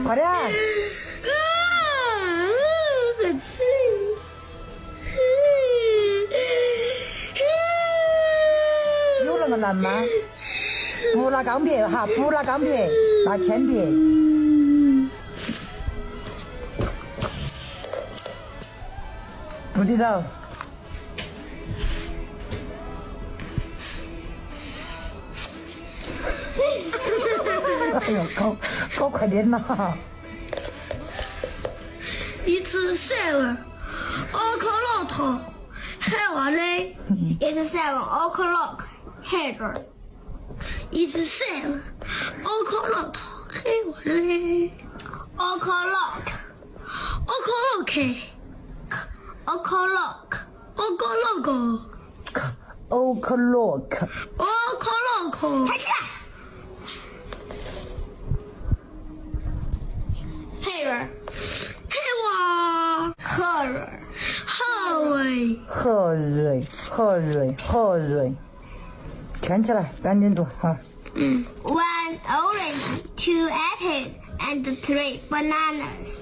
快点！有那么难吗？不拿钢笔哈，不拿钢笔，拿铅笔。不许走！哎呦，搞快点呐！一次7 o'clock 喊话的，It's 7 o'clock 喊着。It's 7 o'clock 喊话的，o'clock抬起来。黑人，黑娃，何人，何瑞，圈起来，赶紧读哈。1 orange, 2 apples, and 3 bananas.